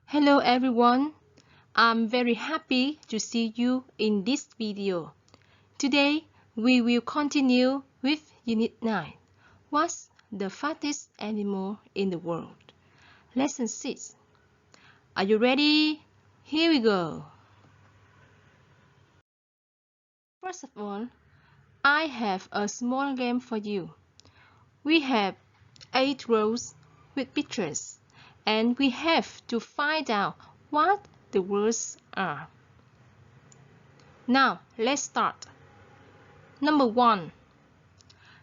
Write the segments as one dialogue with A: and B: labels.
A: Hello everyone, I'm very happy to see you in this video. Today we will continue with Unit 9. What's the fastest animal in the world? Lesson 6. Are you ready? Here we go. First of all, I have a small game for you. We have 8 rows with pictures and we have to find out what the words are. Now, let's start. Number 1.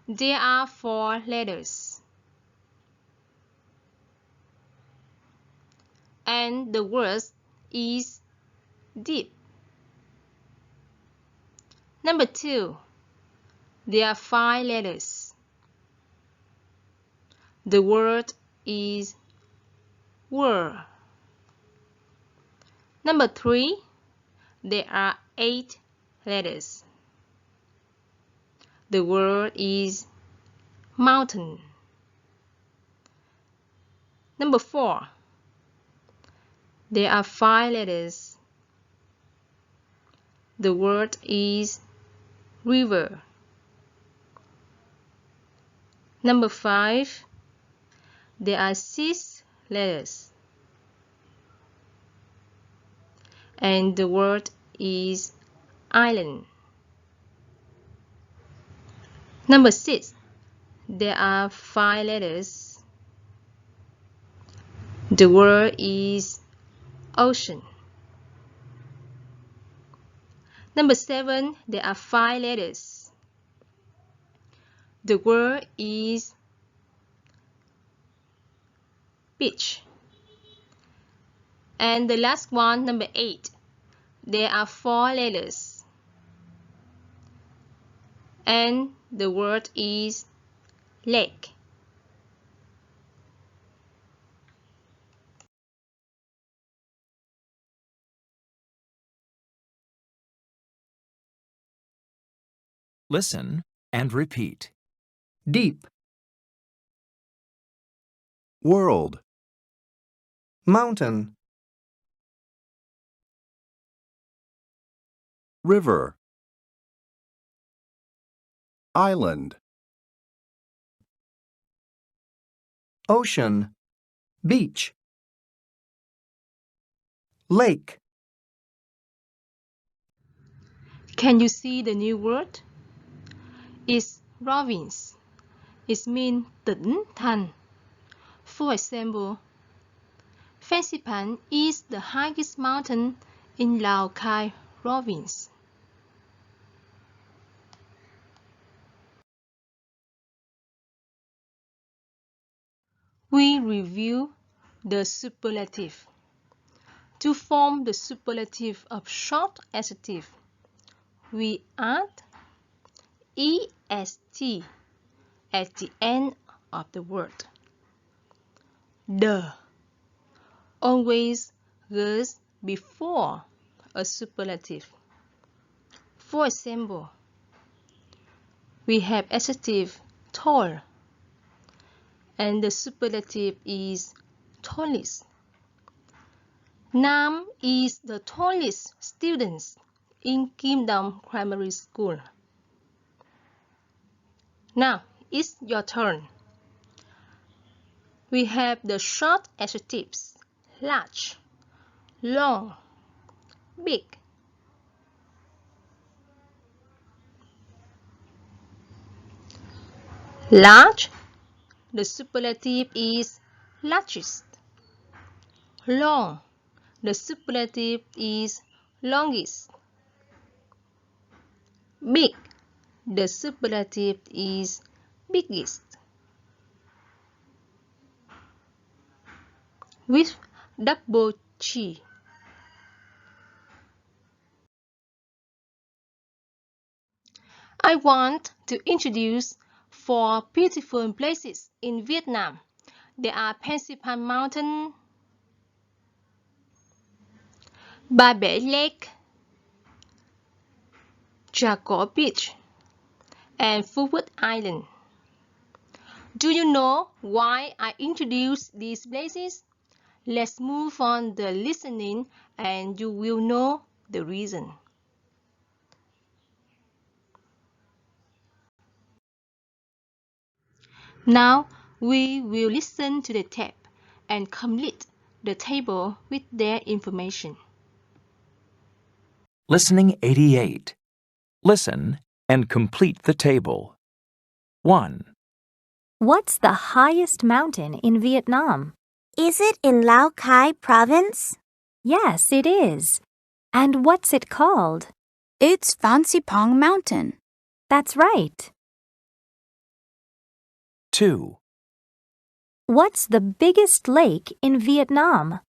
A: There are 4 letters. And the word is deep. Number 2. There are 5 letters. The word is world. Number 3. There are 8 letters. The word is mountain. Number 4. There are 5 letters. The word is river. Number 5. There are 6 letters. And the word is island. Number 6. There are 5 letters. The word is ocean. Number 7. There are 5 letters. The word is beach. And the last one, number 8. There are 4 letters. And the word is lake.
B: Listen and repeat.
C: Deep,
D: World,
C: mountain,
D: river, island,
C: ocean, beach, lake.
A: Can you see the new word? It's province. It means tỉnh thành. For example, Fansipan is the highest mountain in Lào Cai province. We review the superlative. To form the superlative of short adjective, we add est at the end of the word. The always goes before a superlative. For example, we have adjective tall, and the superlative is tallest. Nam is the tallest student in Kim Dong Primary School. Now, it's your turn. We have the short adjectives large, long, big. Large, the superlative is largest. Long, the superlative is longest. Big, the superlative is biggest. With double G. I want to introduce 4 beautiful places in Vietnam. There are Fansipan Mountain, Ba Bể Lake, Trà Cổ Beach, and Phu Quoc Island. Do you know why I introduced these places? Let's move on the listening and you will know the reason. Now we will listen to the tape and complete the table with their information.
B: Listening 88. Listen and complete the table. 1,
E: What's the highest mountain in Vietnam?
F: Is it in Lao Cai province?
E: Yes, it is. And what's it called?
F: It's Fancy Pong Mountain.
E: That's right.
B: 2,
E: What's the biggest lake in Vietnam?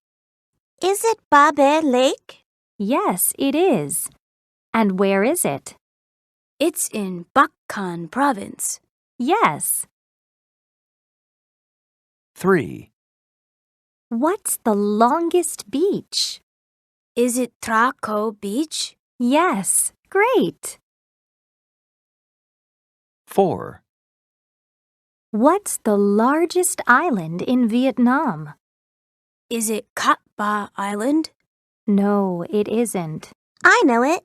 F: Is it Ba Be Lake?
E: Yes, it is. And where is it?
F: It's in Bắc Can province.
E: Yes.
B: 3,
E: What's the longest beach?
F: Is it Tra Co Beach?
E: Yes, great.
B: 4,
E: What's the largest island in Vietnam?
F: Is it Cat Ba Island?
E: No, it isn't.
F: I know it.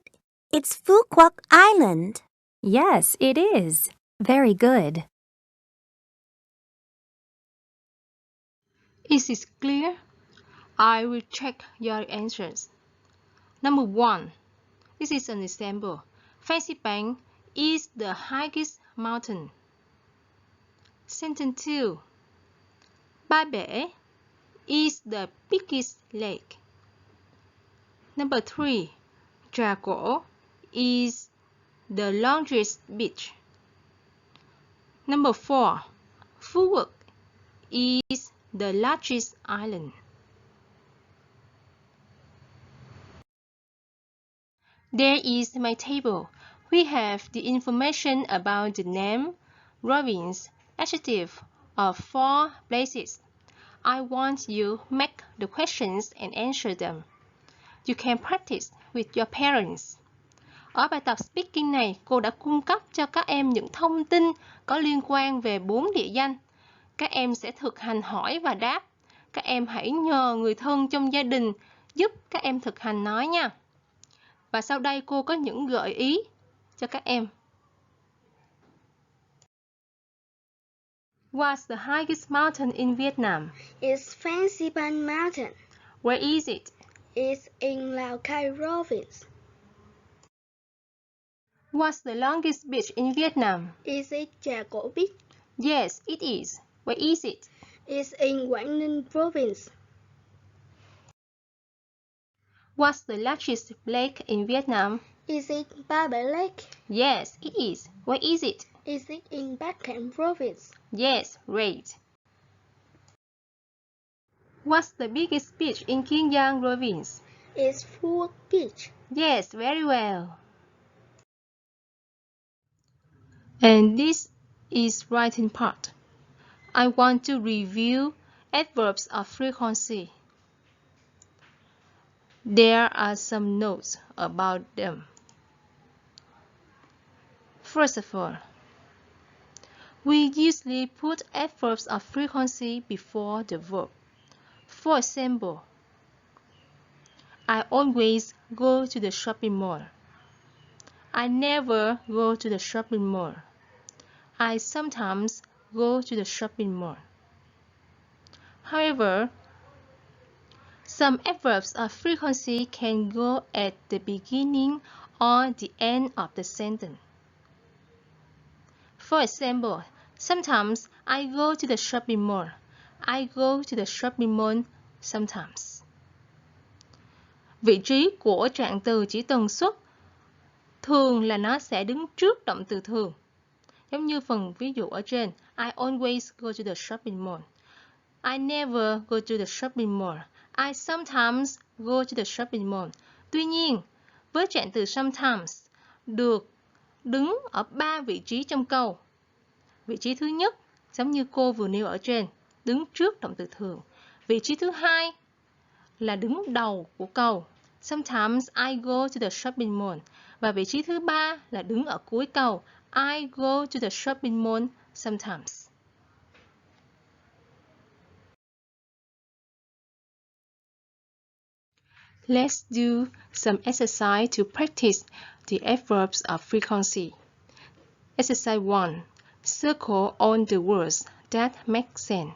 F: It's Phu Quoc Island.
E: Yes, it is. Very good.
A: Is it clear? I will check your answers. Number 1. This is an example. Fancy Bang is the highest mountain. Sentence 2. Ba Be is the biggest lake. Number 3. Trà Cổ is the longest beach. Number 4. Phu Quoc is the largest island. There is my table. We have the information about the name, province, adjective of 4 places. I want you to make the questions and answer them. You can practice with your parents. Ở bài tập speaking này, cô đã cung cấp cho các em những thông tin có liên quan về 4 địa danh. Các em sẽ thực hành hỏi và đáp. Các em hãy nhờ người thân trong gia đình giúp các em thực hành nói nha. Và sau đây cô có những gợi ý cho các em. What's the highest mountain in Vietnam?
G: It's Fancy Bang Mountain.
A: Where is it?
G: It's in Lao Cai province.
A: What's the longest beach in Vietnam?
G: Is it Trà Cổ Beach?
A: Yes, it is. Where is it?
G: It's in Quảng Ninh province.
A: What's the largest lake in Vietnam?
G: Is it Ba Be Lake?
A: Yes, it is. Where is it?
G: Is it in Bắc Cạn province?
A: Yes, great. What's the biggest beach in Kiên Giang province?
G: It's Phu Quoc Beach.
A: Yes, very well. And this is writing part. I want to review adverbs of frequency. There are some notes about them. First of all, we usually put adverbs of frequency before the verb. For example, I always go to the shopping mall. I never go to the shopping mall. I sometimes go to the shopping mall. However, some adverbs of frequency can go at the beginning or the end of the sentence. For example, sometimes I go to the shopping mall. I go to the shopping mall sometimes. Vị trí của trạng từ chỉ tần suất thường là nó sẽ đứng trước động từ thường. Giống như phần ví dụ ở trên, I always go to the shopping mall. I never go to the shopping mall. I sometimes go to the shopping mall. Tuy nhiên, với trạng từ sometimes được đứng ở 3 vị trí trong câu. Vị trí thứ nhất, giống như cô vừa nêu ở trên, đứng trước động từ thường. Vị trí thứ hai là đứng đầu của câu. Sometimes I go to the shopping mall. Và vị trí thứ ba là đứng ở cuối câu. I go to the shopping mall sometimes. Let's do some exercise to practice the adverbs of frequency. Exercise 1. Circle all the words that make sense.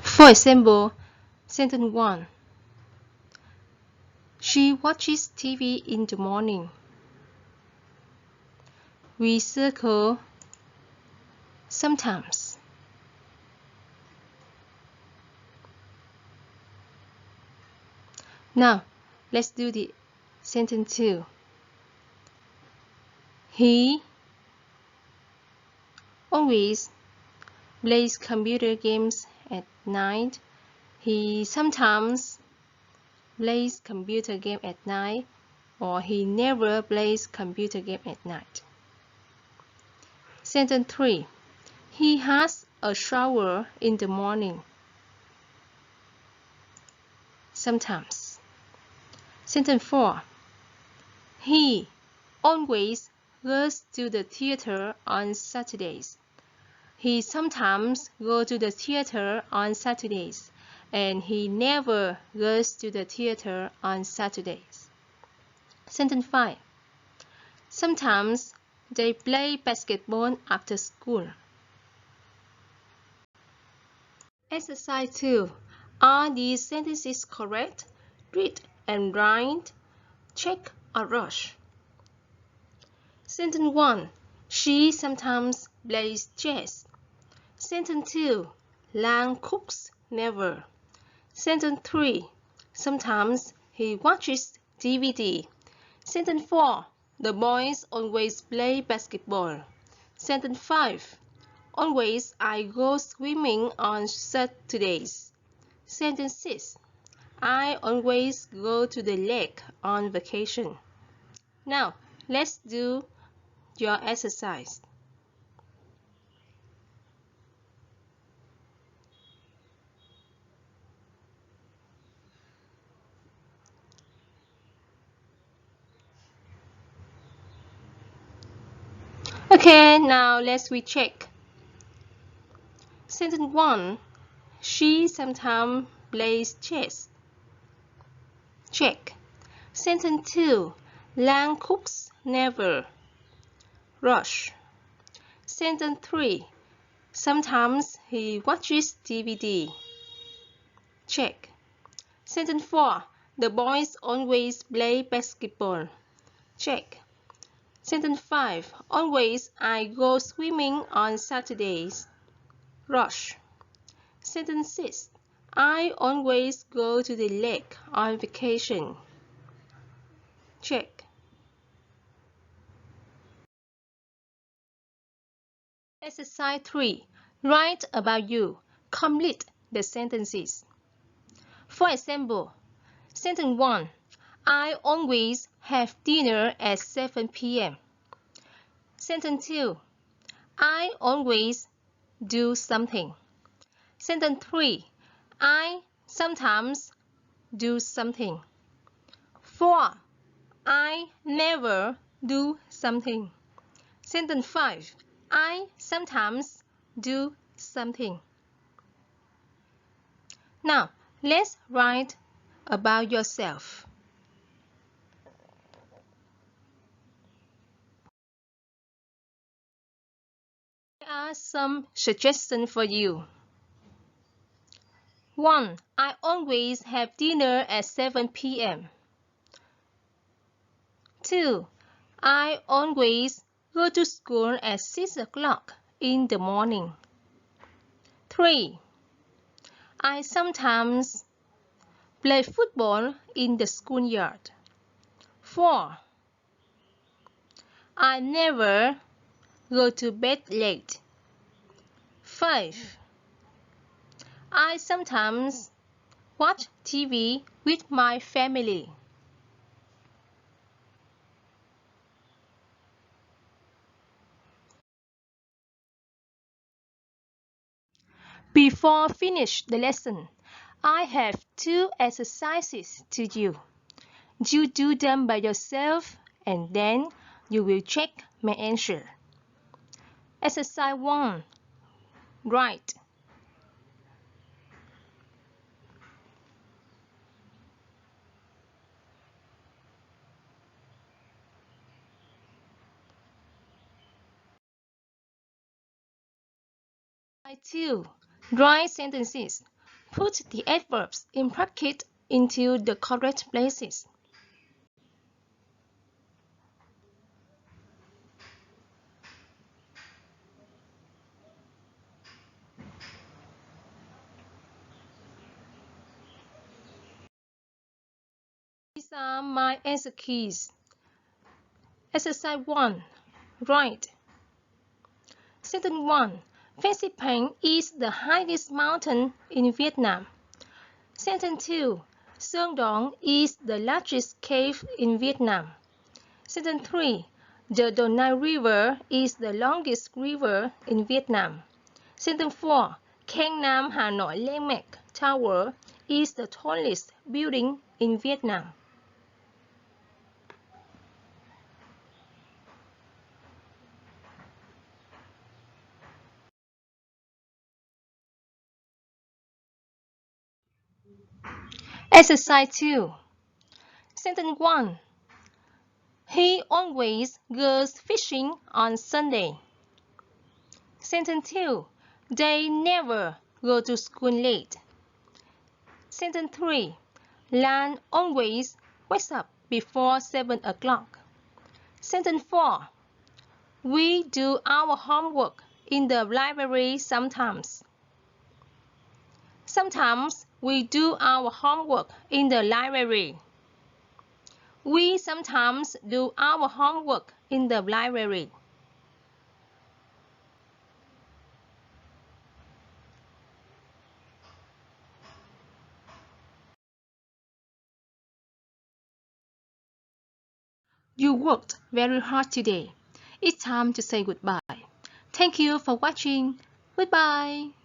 A: For example, sentence 1. She watches TV in the morning. We circle sometimes. Now, let's do the sentence 2. He always plays computer games at night. He sometimes plays computer game at night, or he never plays computer game at night. Sentence 3. He has a shower in the morning. Sometimes. Sentence 4. He always goes to the theater on Saturdays. He sometimes goes to the theater on Saturdays, and he never goes to the theater on Saturdays. Sentence 5. Sometimes they play basketball after school. Exercise 2. Are these sentences correct? Read and write. Check or rush. Sentence 1. She sometimes plays chess. Sentence 2. Lang cooks never. Sentence 3. Sometimes he watches DVD. Sentence 4. The boys always play basketball. Sentence 5. Always I go swimming on Saturdays. Sentence 6. I always go to the lake on vacation. Now, let's do your exercise. Okay, now let's recheck. Sentence 1. She sometimes plays chess. Check. Sentence 2. Lang cooks never. Rush. Sentence 3. Sometimes he watches DVD. Check. Sentence 4. The boys always play basketball. Check. Sentence 5. Always I go swimming on Saturdays. Rush. Sentence 6. I always go to the lake on vacation. Check. Exercise 3. Write about you. Complete the sentences. For example, sentence 1. I always have dinner at 7 p.m. Sentence 2. I always do something. Sentence 3. I sometimes do something. 4. I never do something. Sentence 5. I sometimes do something. Now, let's write about yourself. Here are some suggestions for you. 1. I always have dinner at 7 p.m. 2. I always go to school at 6 o'clock in the morning. 3. I sometimes play football in the schoolyard. 4. I never go to bed late. 5. I sometimes watch TV with my family. Before finish the lesson, I have 2 exercises to you. You do them by yourself and then you will check my answer. Exercise 1. Right. Exercise 2. Write sentences. Put the adverbs in brackets into the correct places. These are my answer keys. Exercise 1. Write. Sentence 1. Phan Xipang is the highest mountain in Vietnam. Sentence 2. Sơn Đoan is the largest cave in Vietnam. Sentence 3. The Donai River is the longest river in Vietnam. Sentence 4. Khang Nam Hà Nội Landmark Tower is the tallest building in Vietnam. Exercise 2. Sentence 1. He always goes fishing on Sunday. Sentence 2. They never go to school late. Sentence 3. Lan always wakes up before 7 o'clock. Sentence 4. We do our homework in the library sometimes. Sometimes we do our homework in the library. We sometimes do our homework in the library. You worked very hard today. It's time to say goodbye. Thank you for watching. Goodbye.